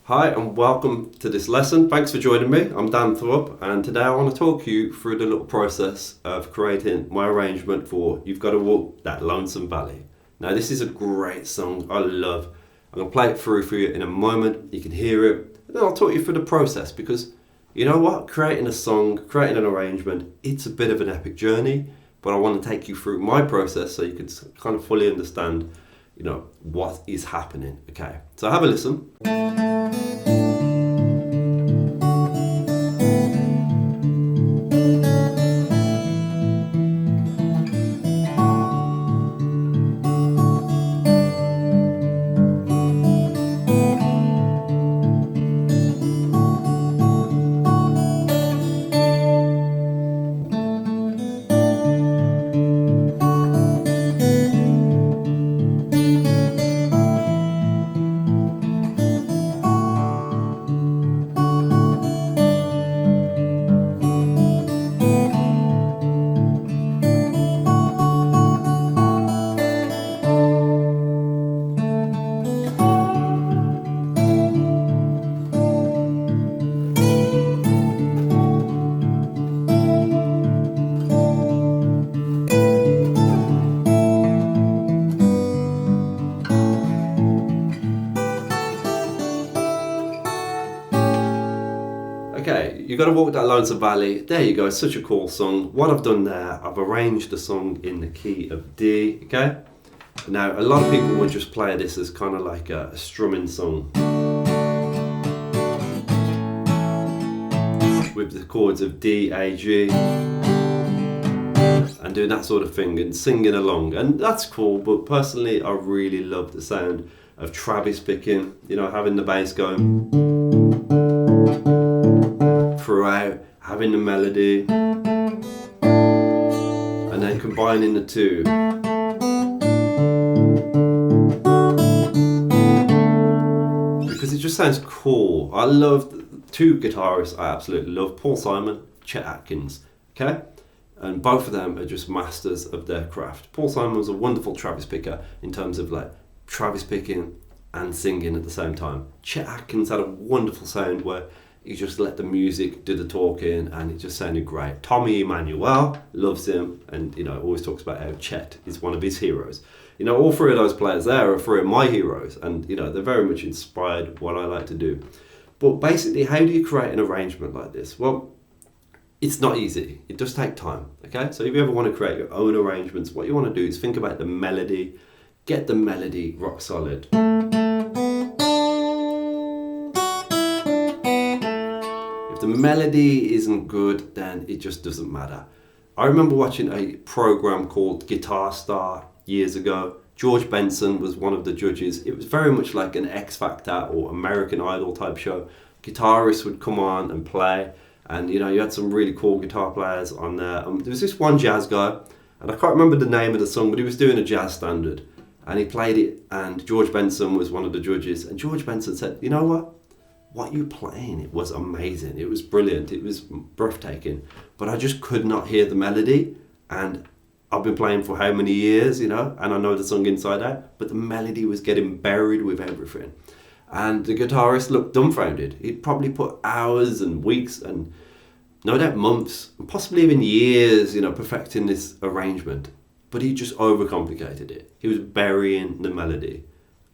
Hi and welcome to this lesson. Thanks for joining me. I'm Dan Thorpe and today I want to talk you through the little process of creating my arrangement for You've Got to Walk That Lonesome Valley. Now this is a great song I love. I'm going to play it through for you in a moment. You can hear it and then I'll talk you through the process because you know what? Creating a song, creating an arrangement, it's a bit of an epic journey, but I want to take you through my process so you can kind of fully understand what is happening. Okay, so have a listen. Okay, You Gotta Walk That Lonesome Valley. There you go, it's such a cool song. What I've done there, I've arranged the song in the key of D, okay? Now, a lot of people would just play this as kind of like a strumming song with the chords of D, A, G and doing that sort of thing and singing along. And that's cool, but personally, I really love the sound of Travis picking, having the bass going throughout, having the melody and then combining the two. Because it just sounds cool. I love two guitarists I absolutely love, Paul Simon, Chet Atkins, okay? And both of them are just masters of their craft. Paul Simon was a wonderful Travis picker in terms of like Travis picking and singing at the same time. Chet Atkins had a wonderful sound where he just let the music do the talking and it just sounded great. Tommy Emmanuel loves him and always talks about how Chet is one of his heroes. All three of those players there are three of my heroes and they're very much inspired what I like to do. But basically, how do you create an arrangement like this? Well, it's not easy. It does take time, okay? So if you ever want to create your own arrangements, what you want to do is think about the melody, get the melody rock solid. If the melody isn't good, then it just doesn't matter. I remember watching a program called Guitar Star years ago. George Benson was one of the judges. It was very much like an X Factor or American Idol type show. Guitarists would come on and play, and you had some really cool guitar players on there. There was this one jazz guy, and I can't remember the name of the song, but he was doing a jazz standard, and he played it, and George Benson was one of the judges, and George Benson said, you know what you playing, it was amazing, it was brilliant, it was breathtaking, but I just could not hear the melody, and I've been playing for how many years, and I know the song inside out, but the melody was getting buried with everything. And the guitarist looked dumbfounded. He'd probably put hours and weeks and no doubt months, and possibly even years, perfecting this arrangement, but he just overcomplicated it. He was burying the melody.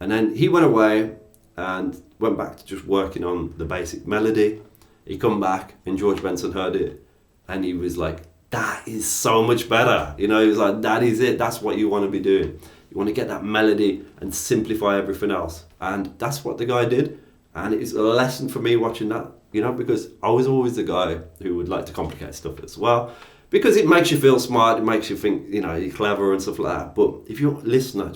And then he went away and went back to just working on the basic melody. He come back and George Benson heard it and he was like, that is so much better. He was like, that is it. That's what you want to be doing. You want to get that melody and simplify everything else. And that's what the guy did. And it's a lesson for me watching that, because I was always the guy who would like to complicate stuff as well. Because it makes you feel smart. It makes you think, you're clever and stuff like that. But if your listener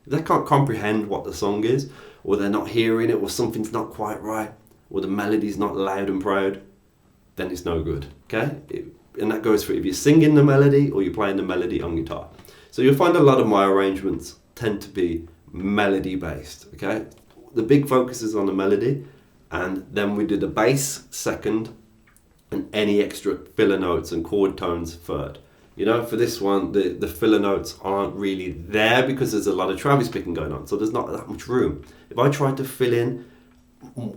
they can't comprehend what the song is, or they're not hearing it, or something's not quite right, or the melody's not loud and proud, then it's no good, okay? And that goes for if you're singing the melody or you're playing the melody on guitar. So you'll find a lot of my arrangements tend to be melody based, okay? The big focus is on the melody, and then we do the bass second and any extra filler notes and chord tones third. For this one, the filler notes aren't really there because there's a lot of Travis picking going on, so there's not that much room. If I tried to fill in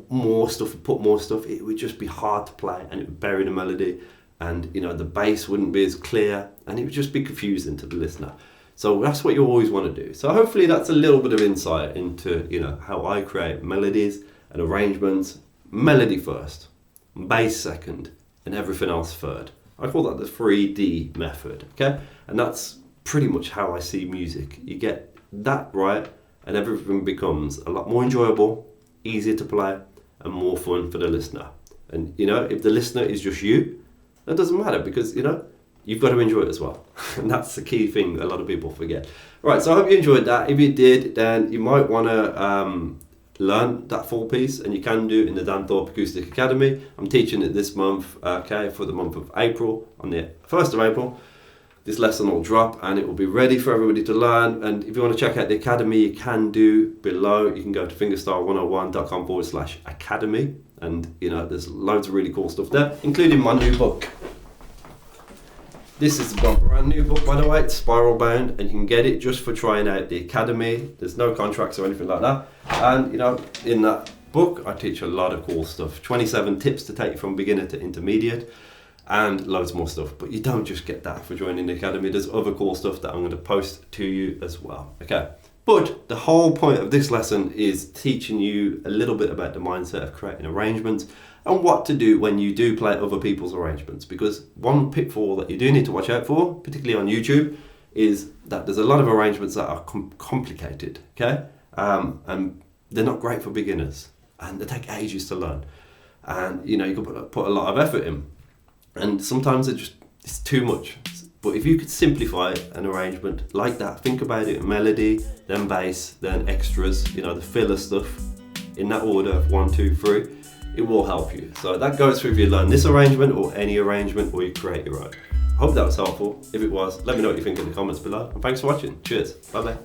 more stuff, put more stuff, it would just be hard to play, and it would bury the melody, and the bass wouldn't be as clear, and it would just be confusing to the listener. So that's what you always want to do. So hopefully that's a little bit of insight into how I create melodies and arrangements. Melody first, bass second, and everything else third. I call that the 3D method, okay? And that's pretty much how I see music. You get that right, and everything becomes a lot more enjoyable, easier to play, and more fun for the listener. And if the listener is just you, that doesn't matter, because you've got to enjoy it as well. And that's the key thing a lot of people forget. Right, so I hope you enjoyed that. If you did, then you might want to learn that full piece, and you can do it in the Dan Thorpe Acoustic Academy. I'm teaching it this month, okay, for the month of April, on the 1st of April. This lesson will drop, and it will be ready for everybody to learn. And if you want to check out the academy, you can do below. You can go to fingerstyle101.com/academy, and there's loads of really cool stuff there, including my new book. This is a brand new book, by the way. It's spiral bound, and you can get it just for trying out the academy. There's no contracts or anything like that. And in that book, I teach a lot of cool stuff. 27 tips to take you from beginner to intermediate, and loads more stuff. But you don't just get that for joining the academy. There's other cool stuff that I'm going to post to you as well. Okay. But the whole point of this lesson is teaching you a little bit about the mindset of creating arrangements and what to do when you do play other people's arrangements. Because one pitfall that you do need to watch out for, particularly on YouTube, is that there's a lot of arrangements that are complicated, okay? And they're not great for beginners, and they take ages to learn. And you can put a lot of effort in, and sometimes it's too much. But if you could simplify an arrangement like that, think about it: melody, then bass, then extras, the filler stuff, in that order of 1, 2, 3, it will help you. So that goes for if you learn this arrangement or any arrangement, or you create your own. I hope that was helpful. If it was, let me know what you think in the comments below. And thanks for watching. Cheers. Bye bye.